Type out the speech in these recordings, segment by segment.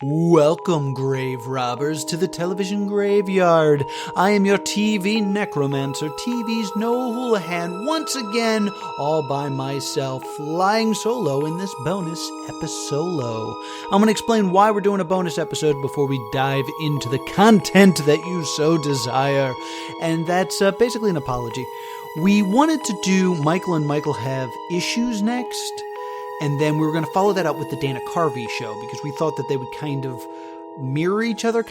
Welcome, grave robbers, to the television graveyard. I am your TV necromancer, TV's Noah Houlihan, once again, all by myself, flying solo in this bonus Episolo. I'm going to explain why we're doing a bonus episode before we dive into the content that you so desire. And that's basically an apology. We wanted to do Michael and Michael Have Issues next. And then we were going to follow that up with the Dana Carvey show because we thought that they would kind of mirror each other,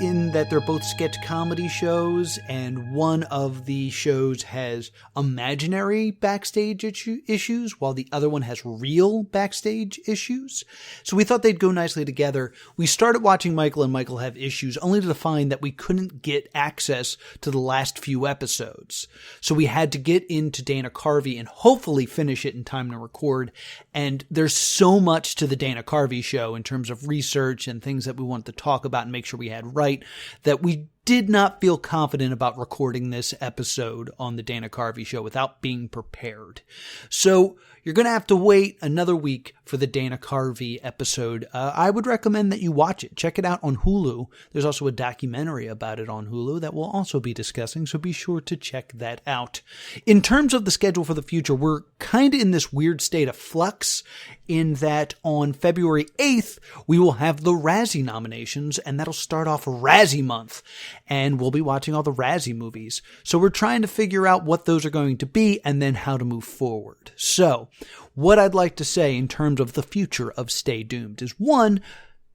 in that they're both sketch comedy shows, and one of the shows has imaginary backstage issues, while the other one has real backstage issues. So we thought they'd go nicely together. We started watching Michael and Michael Have Issues, only to find that we couldn't get access to the last few episodes. So we had to get into Dana Carvey and hopefully finish it in time to record. And there's so much to the Dana Carvey show in terms of research and things that we wanted to talk about and make sure we had right, that we did not feel confident about recording this episode on the Dana Carvey show without being prepared. So you're going to have to wait another week for the Dana Carvey episode. I would recommend that you watch it. Check it out on Hulu. There's also a documentary about it on Hulu that we'll also be discussing, so be sure to check that out. In terms of the schedule for the future, we're kind of in this weird state of flux in that on February 8th, we will have the Razzie nominations, and that'll start off Razzie month. And we'll be watching all the Razzie movies. So we're trying to figure out what those are going to be and then how to move forward. So what I'd like to say in terms of the future of Stay Doomed is, one,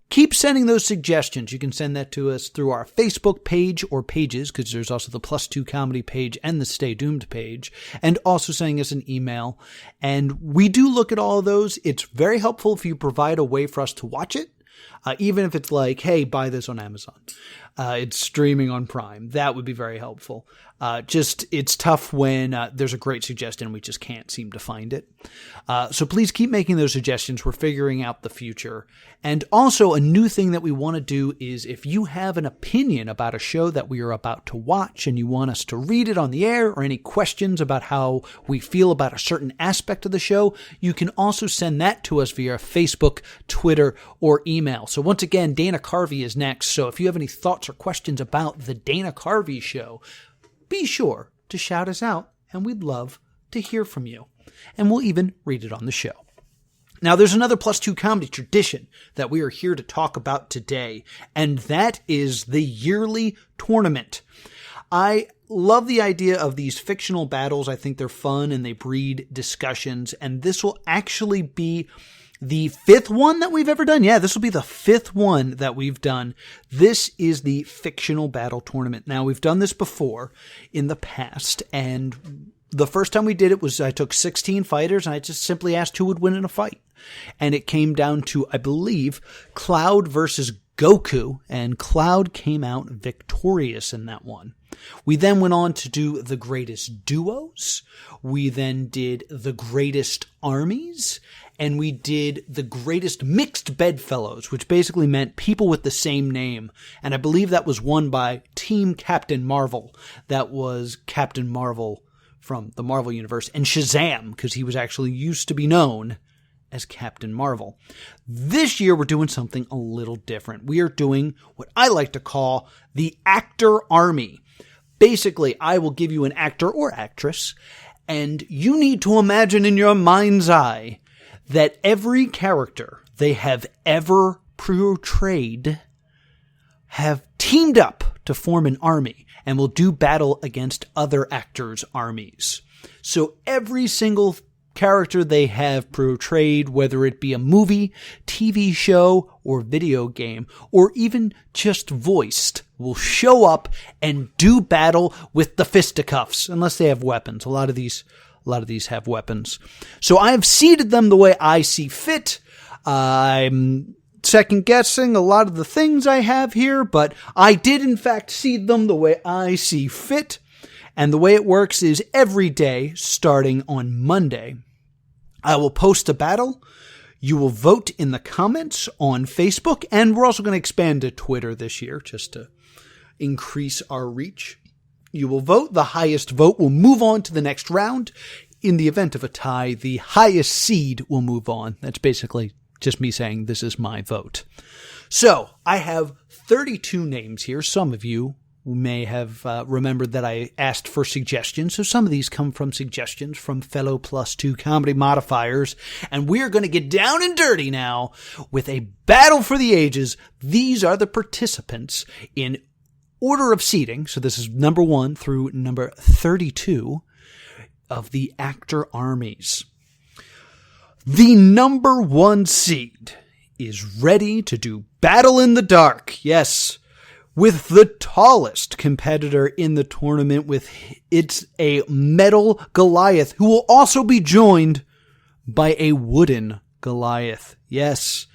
keep sending those suggestions. You can send that to us through our Facebook page or pages, because there's also the +2 comedy page and the Stay Doomed page, and also sending us an email. And we do look at all of those. It's very helpful if you provide a way for us to watch it. Even if it's like, hey, buy this on Amazon. It's streaming on Prime. That would be very helpful. It's tough when there's a great suggestion and we just can't seem to find it. So please keep making those suggestions. We're figuring out the future. And also a new thing that we want to do is, if you have an opinion about a show that we are about to watch and you want us to read it on the air, or any questions about how we feel about a certain aspect of the show, you can also send that to us via Facebook, Twitter, or email. So once again, Dana Carvey is next. So if you have any thoughts or questions about the Dana Carvey show, be sure to shout us out, and we'd love to hear from you. And we'll even read it on the show. Now, there's another +2 comedy tradition that we are here to talk about today, and that is the yearly tournament. I love the idea of these fictional battles. I think they're fun and they breed discussions, and this will actually be the 5th one that we've ever done. Yeah, this will be the 5th one that we've done. This is the fictional battle tournament. Now, we've done this before in the past, and the first time we did it was I took 16 fighters and I just simply asked who would win in a fight. And it came down to, I believe, Cloud versus Goku, and Cloud came out victorious in that one. We then went on to do the greatest duos. We then did the greatest armies. And we did the greatest mixed bedfellows, which basically meant people with the same name. And I believe that was won by Team Captain Marvel. That was Captain Marvel from the Marvel Universe, and Shazam, because he was actually used to be known as Captain Marvel. This year, we're doing something a little different. We are doing what I like to call the Actor Army. Basically, I will give you an actor or actress, and you need to imagine in your mind's eye that every character they have ever portrayed have teamed up to form an army and will do battle against other actors' armies. So every single character they have portrayed, whether it be a movie, TV show, or video game, or even just voiced, will show up and do battle with the fisticuffs, unless they have weapons. A lot of these have weapons. So I have seeded them the way I see fit. I'm second guessing a lot of the things I have here, but I did in fact seed them the way I see fit. And the way it works is every day, starting on Monday, I will post a battle. You will vote in the comments on Facebook, and we're also going to expand to Twitter this year just to increase our reach. You will vote. The highest vote will move on to the next round. In the event of a tie, the highest seed will move on. That's basically Just me saying this is my vote. So I have 32 names here. Some of you may have remembered that I asked for suggestions. So some of these come from suggestions from fellow +2 comedy modifiers. And we're going to get down and dirty now with a battle for the ages. These are the participants in order of seating. So this is number 1 through number 32 of the actor armies. The number 1 seed is ready to do battle in the dark. Yes, with the tallest competitor in the tournament. It's a metal Goliath who will also be joined by a wooden Goliath. Yes,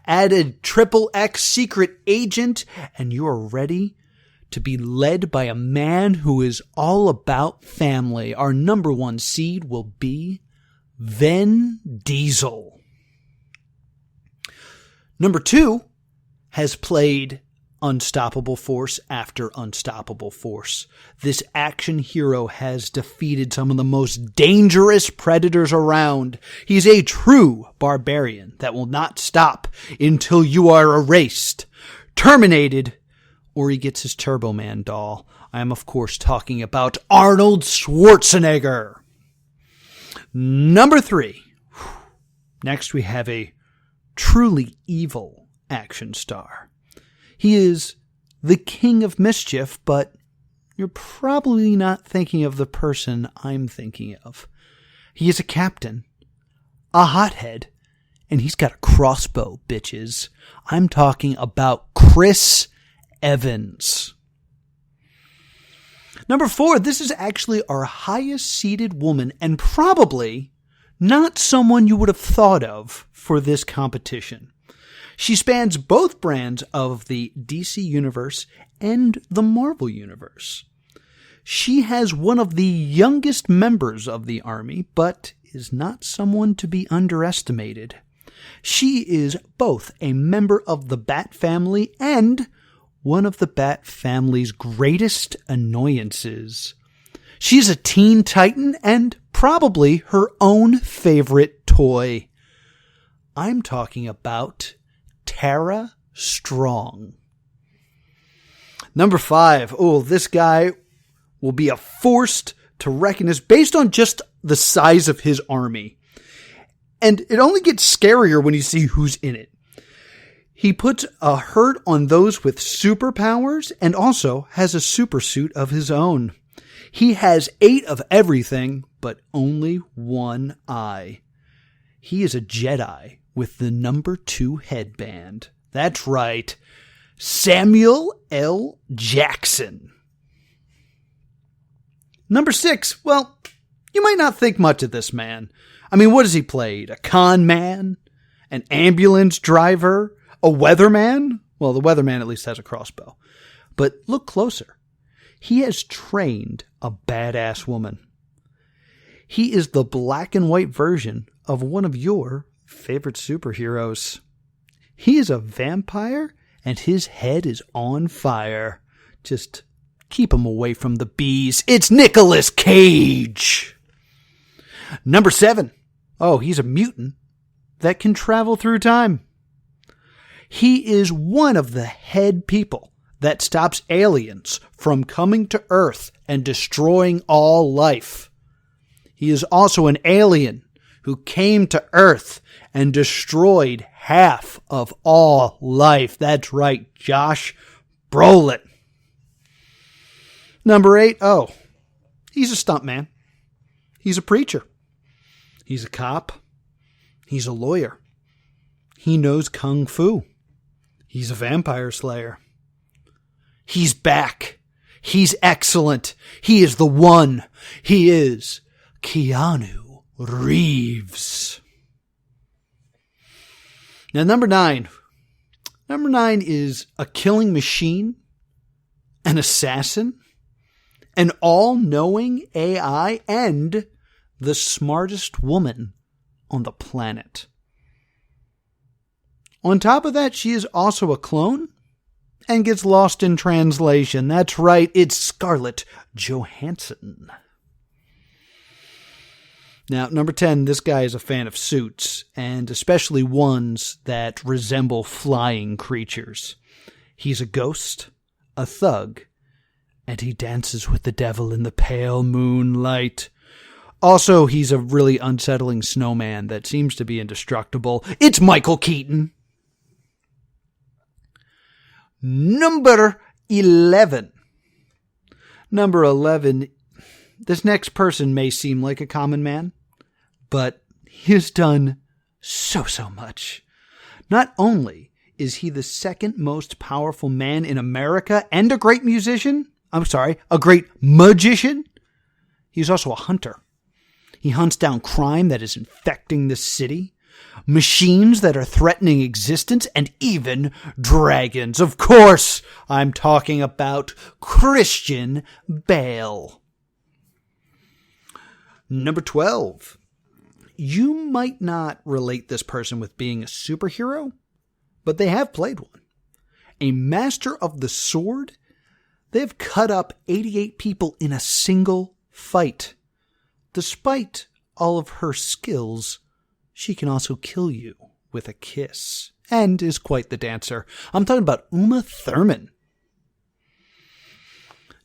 add a XXX secret agent and you are ready to be led by a man who is all about family. Our number 1 seed will be Vin Diesel. Number 2 has played Unstoppable Force after Unstoppable Force. This action hero has defeated some of the most dangerous predators around. He's a true barbarian that will not stop until you are erased, terminated, or he gets his Turbo Man doll. I am, of course, talking about Arnold Schwarzenegger. Number 3. Next, we have a truly evil action star. He is the king of mischief, but you're probably not thinking of the person I'm thinking of. He is a captain, a hothead, and he's got a crossbow, bitches. I'm talking about Chris Evans. Number 4, this is actually our highest seeded woman and probably not someone you would have thought of for this competition. She spans both brands of the DC Universe and the Marvel Universe. She has one of the youngest members of the army, but is not someone to be underestimated. She is both a member of the Bat family and one of the Bat family's greatest annoyances. She's a teen titan and probably her own favorite toy. I'm talking about Tara Strong. Number 5. Oh, this guy will be a force to reckon with based on just the size of his army. And it only gets scarier when you see who's in it. He puts a hurt on those with superpowers and also has a super suit of his own. He has 8 of everything, but only 1 eye. He is a Jedi with the number 2 headband. That's right, Samuel L. Jackson. Number 6, well, you might not think much of this man. I mean, what has he played? A con man? An ambulance driver? A weatherman? Well, the weatherman at least has a crossbow. But look closer. He has trained a badass woman. He is the black and white version of one of your favorite superheroes. He is a vampire and his head is on fire. Just keep him away from the bees. It's Nicolas Cage. Number 7. Oh, he's a mutant that can travel through time. He is one of the head people that stops aliens from coming to Earth and destroying all life. He is also an alien who came to Earth and destroyed half of all life. That's right, Josh Brolin. Number 8, oh, he's a stuntman. He's a preacher. He's a cop. He's a lawyer. He knows kung fu. He's a vampire slayer. He's back. He's excellent. He is the one. He is Keanu Reeves. Now, number 9. Number 9 is a killing machine, an assassin, an all-knowing AI, and the smartest woman on the planet. On top of that, she is also a clone and gets lost in translation. That's right, it's Scarlett Johansson. Now, number 10, this guy is a fan of suits, and especially ones that resemble flying creatures. He's a ghost, a thug, and he dances with the devil in the pale moonlight. Also, he's a really unsettling snowman that seems to be indestructible. It's Michael Keaton. Number 11. Number 11. This next person may seem like a common man, but he has done so much. Not only is he the second most powerful man in America and a great a great magician, he's also a hunter. He hunts down crime that is infecting the city, machines that are threatening existence, and even dragons. Of course, I'm talking about Christian Bale. Number 12. You might not relate this person with being a superhero, but they have played one. A master of the sword, they've cut up 88 people in a single fight. Despite all of her skills, she can also kill you with a kiss, and is quite the dancer. I'm talking about Uma Thurman.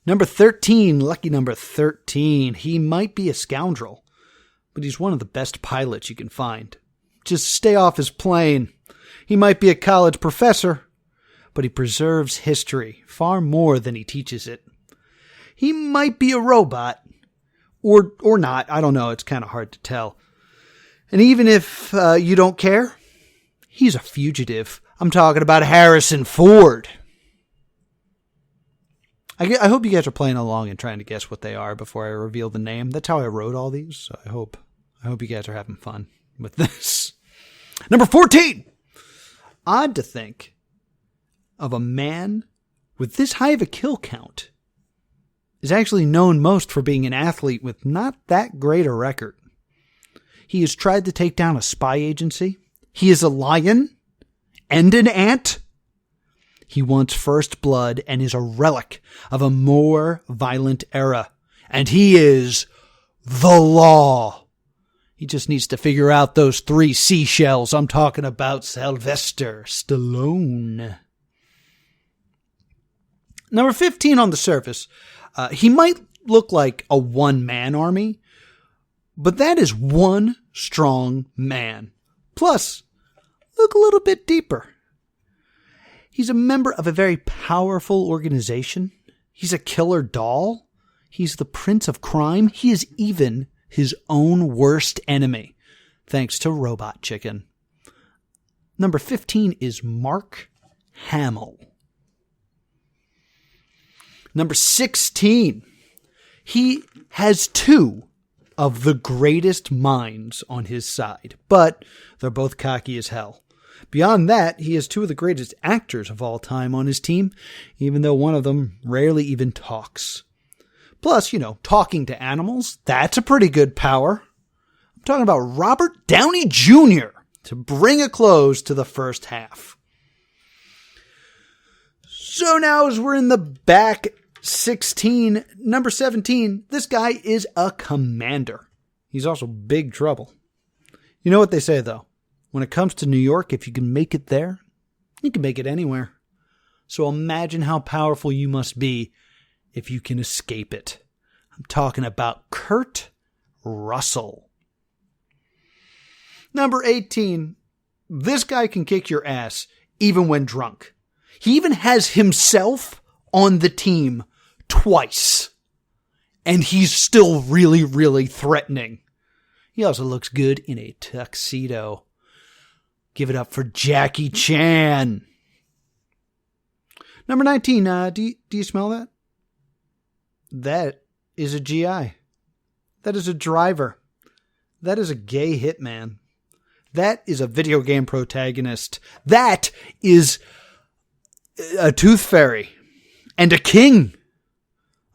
Number 13, lucky number 13. He might be a scoundrel, but he's one of the best pilots you can find. Just stay off his plane. He might be a college professor, but he preserves history far more than he teaches it. He might be a robot, or not. I don't know. It's kind of hard to tell. And even if you don't care, he's a fugitive. I'm talking about Harrison Ford. I hope you guys are playing along and trying to guess what they are before I reveal the name. That's how I wrote all these, so I hope you guys are having fun with this. Number 14. Odd to think of a man with this high of a kill count is actually known most for being an athlete with not that great a record. He has tried to take down a spy agency. He is a lion and an ant. He wants first blood and is a relic of a more violent era. And he is the law. He just needs to figure out those 3 seashells. I'm talking about Sylvester Stallone. Number 15 on the surface. He might look like a one-man army, but that is one strong man. Plus, look a little bit deeper. He's a member of a very powerful organization. He's a killer doll. He's the prince of crime. He is even his own worst enemy, thanks to Robot Chicken. Number 15 is Mark Hamill. Number 16, he has 2 of the greatest minds on his side, but they're both cocky as hell. Beyond that, he has 2 of the greatest actors of all time on his team, even though one of them rarely even talks. Plus, talking to animals, that's a pretty good power. I'm talking about Robert Downey Jr. to bring a close to the first half. So now as we're in the back 16, number 17, this guy is a commander. He's also big trouble. You know what they say, though? When it comes to New York, if you can make it there, you can make it anywhere. So imagine how powerful you must be if you can escape it. I'm talking about Kurt Russell. Number 18, this guy can kick your ass even when drunk. He even has himself on the team twice. And he's still really, really threatening. He also looks good in a tuxedo. Give it up for Jackie Chan. Number 19, do you smell that? That is a GI. That is a driver. That is a gay hitman. That is a video game protagonist. That is a tooth fairy. And a king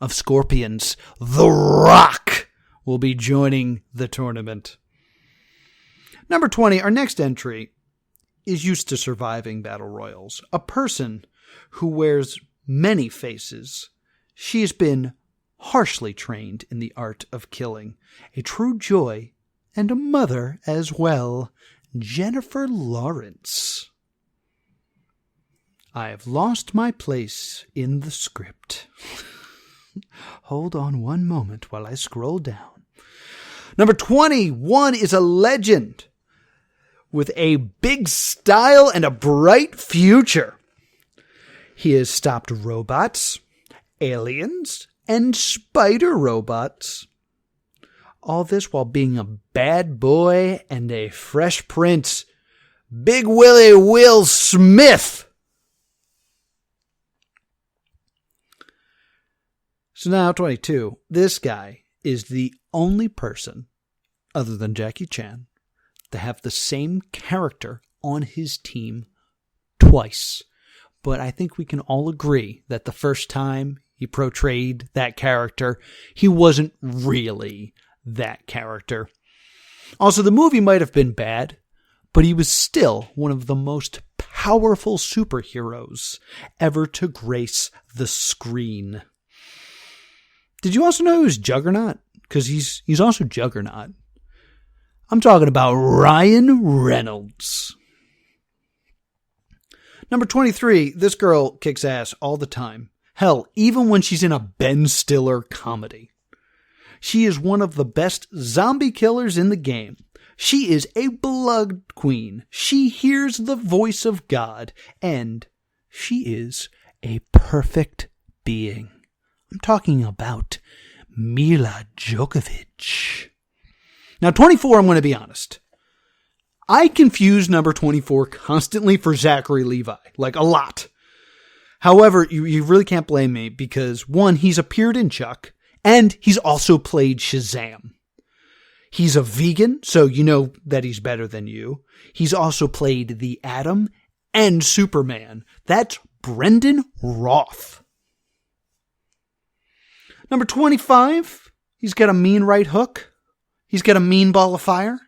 of scorpions. The Rock will be joining the tournament. Number 20, our next entry is used to surviving battle royals. A person who wears many faces. She has been harshly trained in the art of killing. A true joy and a mother as well, Jennifer Lawrence. I have lost my place in the script. Hold on one moment while I scroll down. Number 21 is a legend with a big style and a bright future. He has stopped robots, aliens, and spider robots. All this while being a bad boy and a fresh prince. Big Willie Will Smith. So now 22. This guy is the only person, other than Jackie Chan, to have the same character on his team twice. But I think we can all agree that the first time he portrayed that character, he wasn't really that character. Also, the movie might have been bad, but he was still one of the most powerful superheroes ever to grace the screen. Did you also know he was Juggernaut? Because he's also Juggernaut. I'm talking about Ryan Reynolds. Number 23, this girl kicks ass all the time. Hell, even when she's in a Ben Stiller comedy. She is one of the best zombie killers in the game. She is a blood queen. She hears the voice of God. And she is a perfect being. I'm talking about Mila Djokovic. Now, 24, I'm going to be honest. I confuse number 24 constantly for Zachary Levi. Like, a lot. However, you really can't blame me because, one, he's appeared in Chuck. And he's also played Shazam. He's a vegan, so you know that he's better than you. He's also played the Atom and Superman. That's Brendan Roth. Number 25, he's got a mean right hook. He's got a mean ball of fire.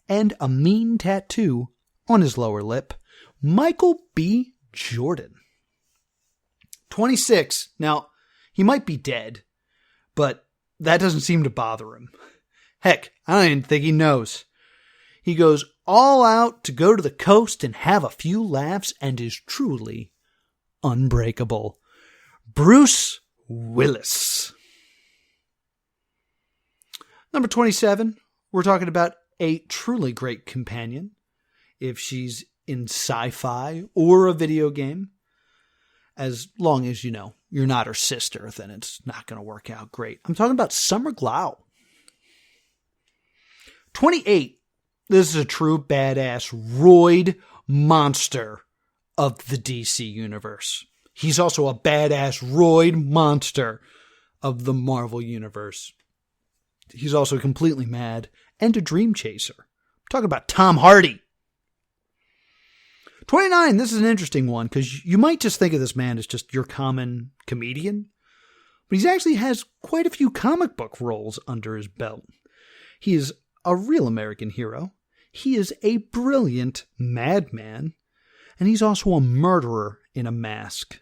And a mean tattoo on his lower lip. Michael B. Jordan. 26, now, he might be dead. But that doesn't seem to bother him. Heck, I don't even think he knows. He goes all out to go to the coast and have a few laughs and is truly unbreakable. Bruce Willis. Number 27, we're talking about a truly great companion. If she's in sci-fi or a video game, as long as, you're not her sister, then it's not going to work out great. I'm talking about Summer Glau. 28. This is a true badass roid monster of the DC universe. He's also a badass roid monster of the Marvel universe. He's also completely mad and a dream chaser. I'm talking about Tom Hardy. 29, this is an interesting one because you might just think of this man as just your common comedian, but he actually has quite a few comic book roles under his belt. He is a real American hero. He is a brilliant madman, and he's also a murderer in a mask.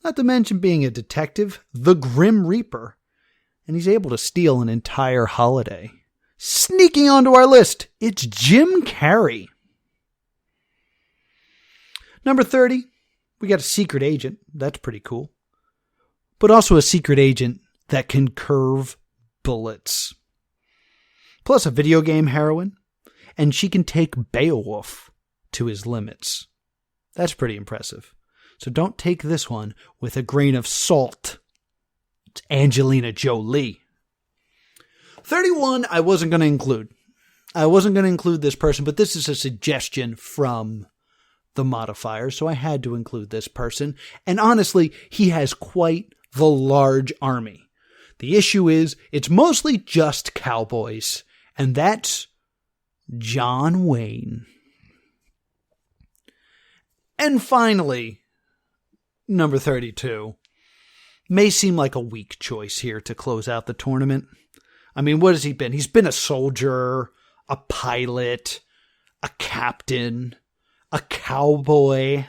Not to mention being a detective, the Grim Reaper, and he's able to steal an entire holiday. Sneaking onto our list, it's Jim Carrey. Number 30, we got a secret agent. That's pretty cool. But also a secret agent that can curve bullets. Plus a video game heroine. And she can take Beowulf to his limits. That's pretty impressive. So don't take this one with a grain of salt. It's Angelina Jolie. 31, I wasn't going to include. I wasn't going to include this person, but this is a suggestion from the modifier, so I had to include this person. And honestly, he has quite the large army. The issue is, it's mostly just cowboys, and that's John Wayne. And finally, number 32. May seem like a weak choice here to close out the tournament. I mean, what has he been? He's been a soldier, a pilot, a captain, a cowboy.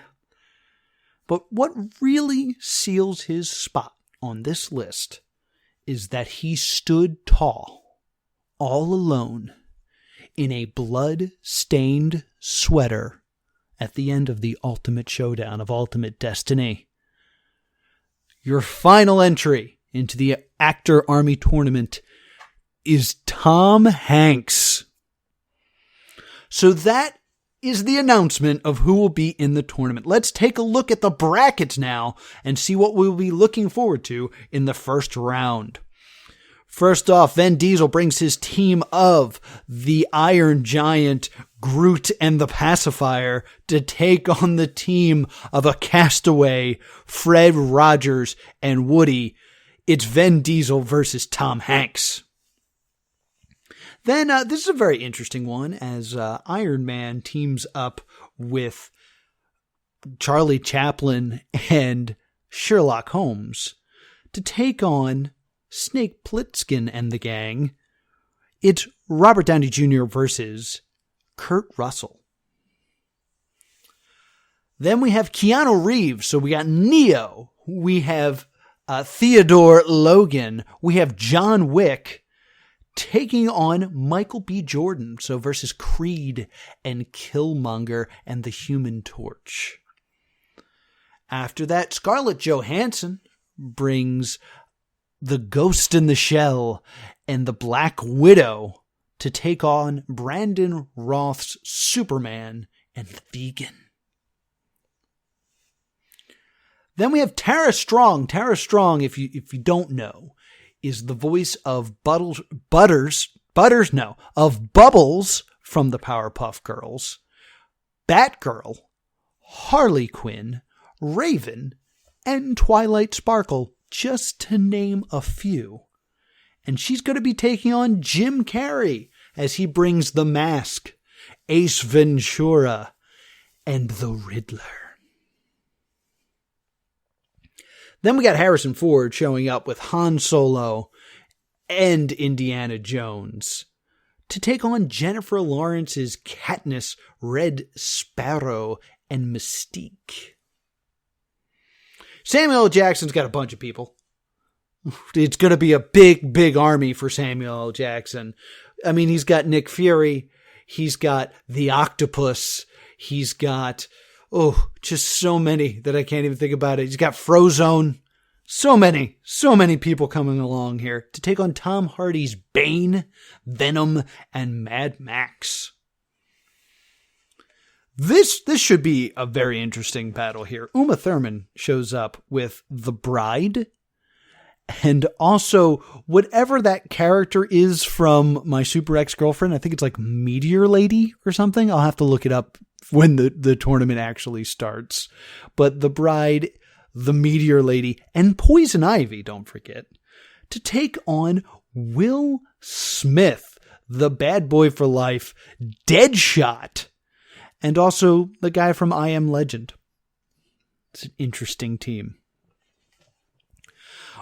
But what really seals his spot on this list is that he stood tall, all alone, in a blood-stained sweater at the end of the Ultimate Showdown of Ultimate Destiny. Your final entry into the Actor Army Tournament is Tom Hanks. So that is the announcement of who will be in the tournament. Let's take a look at the brackets now and see what we'll be looking forward to in the first round. First off, Vin Diesel brings his team of the Iron Giant, Groot, and the Pacifier to take on the team of a castaway, Fred Rogers and Woody. It's Vin Diesel versus Tom Hanks. Then this is a very interesting one as Iron Man teams up with Charlie Chaplin and Sherlock Holmes to take on Snake Plissken and the gang. It's Robert Downey Jr. versus Kurt Russell. Then we have Keanu Reeves. So we got Neo. We have Theodore Logan. We have John Wick taking on Michael B. Jordan. So versus Creed and Killmonger and the Human Torch. After that, Scarlett Johansson brings the Ghost in the Shell and the Black Widow to take on Brandon Roth's Superman and the Vegan. Then we have Tara Strong. Tara Strong, if you don't know, is the voice of Bubbles from the Powerpuff Girls, Batgirl, Harley Quinn, Raven, and Twilight Sparkle, just to name a few. And she's going to be taking on Jim Carrey as he brings The Mask, Ace Ventura, and the Riddler. Then we got Harrison Ford showing up with Han Solo and Indiana Jones to take on Jennifer Lawrence's Katniss, Red Sparrow, and Mystique. Samuel L. Jackson's got a bunch of people. It's going to be a big, big army for Samuel L. Jackson. I mean, he's got Nick Fury. He's got the Octopus. He's got, just so many that I can't even think about it. He's got Frozone. So many people coming along here to take on Tom Hardy's Bane, Venom, and Mad Max. This should be a very interesting battle here. Uma Thurman shows up with The Bride and also whatever that character is from My Super Ex-Girlfriend. I think it's like Meteor Lady or something. I'll have to look it up when the tournament actually starts. But The Bride, the Meteor Lady, and Poison Ivy, don't forget, to take on Will Smith, the bad boy for life, Deadshot, and also the guy from I Am Legend. It's an interesting team.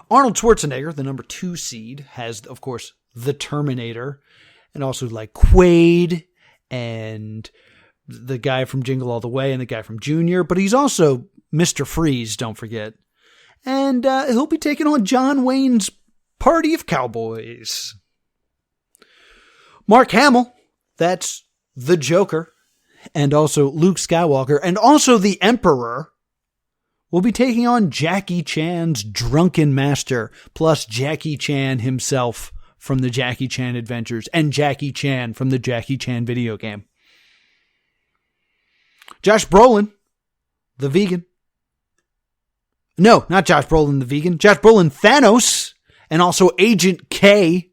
Arnold Schwarzenegger, the number 2 seed, has, of course, the Terminator, and also like Quaid, and the guy from Jingle All the Way, and the guy from Junior, but he's also Mr. Freeze, don't forget. And he'll be taking on John Wayne's Party of Cowboys. Mark Hamill, that's the Joker, and also Luke Skywalker, and also the Emperor, will be taking on Jackie Chan's Drunken Master, plus Jackie Chan himself from the Jackie Chan Adventures, and Jackie Chan from the Jackie Chan video game. Josh Brolin, the Vegan. No, not Josh Brolin, the Vegan. Josh Brolin, Thanos, and also Agent K,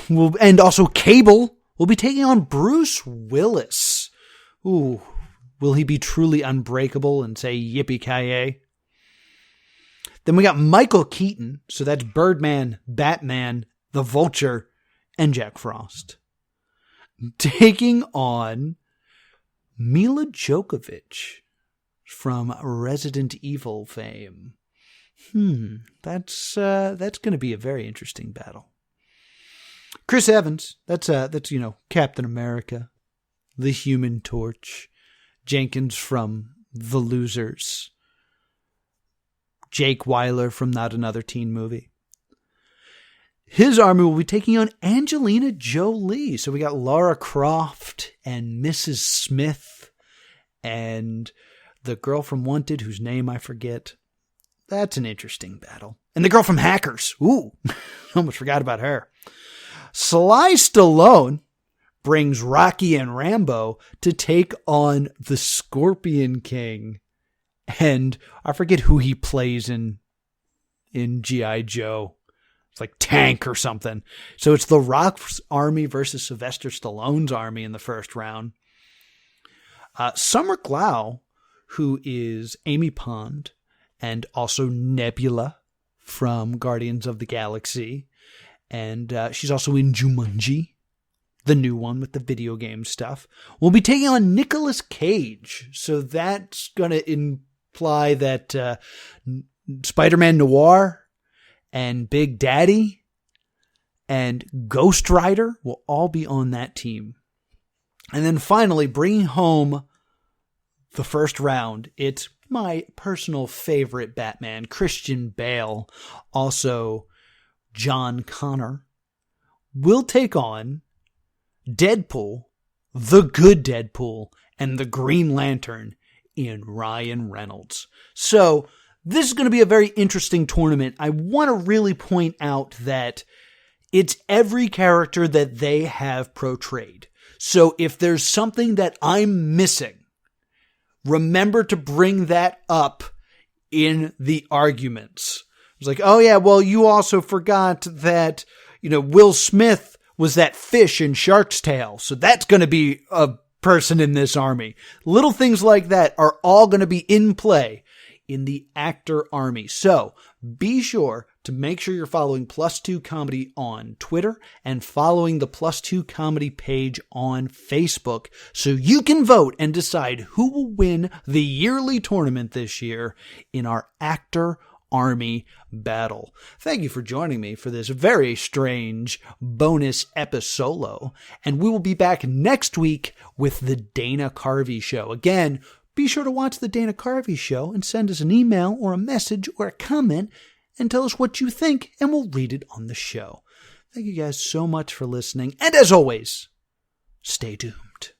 and also Cable, will be taking on Bruce Willis. Ooh, will he be truly unbreakable and say yippee-ki-yay? Then we got Michael Keaton, so that's Birdman, Batman, the Vulture, and Jack Frost, taking on Mila Djokovic from Resident Evil fame. That's going to be a very interesting battle. Chris Evans, that's Captain America, the Human Torch, Jenkins from The Losers, Jake Weiler from Not Another Teen Movie. his army will be taking on Angelina Jolie. So we got Lara Croft and Mrs. Smith and the girl from Wanted, whose name I forget. That's an interesting battle. And the girl from Hackers. Ooh, almost forgot about her. Sly Stallone brings Rocky and Rambo to take on the Scorpion King. And I forget who he plays in G.I. Joe. It's like Tank or something. So it's The Rock's army versus Sylvester Stallone's army in the first round. Summer Glau, who is Amy Pond and also Nebula from Guardians of the Galaxy. And she's also in Jumanji, the new one with the video game stuff. We'll be taking on Nicolas Cage. So that's going to imply that Spider-Man Noir and Big Daddy and Ghost Rider will all be on that team. And then finally, bringing home the first round, it's my personal favorite Batman, Christian Bale, also John Connor, will take on Deadpool, the good Deadpool, and the Green Lantern in Ryan Reynolds. So this is going to be a very interesting tournament. I want to really point out that it's every character that they have portrayed. So if there's something that I'm missing, remember to bring that up in the arguments. It's like, oh yeah, well, you also forgot that, Will Smith was that fish in Shark's Tale. So that's going to be a person in this army. Little things like that are all going to be in play in the actor army. So be sure to make sure you're following Plus Two Comedy on Twitter and following the Plus Two Comedy page on Facebook so you can vote and decide who will win the yearly tournament this year in our actor army battle. Thank you for joining me for this very strange bonus episolo, and we will be back next week with the Dana Carvey Show. Again, be sure to watch the Dana Carvey Show and send us an email or a message or a comment and tell us what you think, and we'll read it on the show. Thank you guys so much for listening, and as always, stay doomed.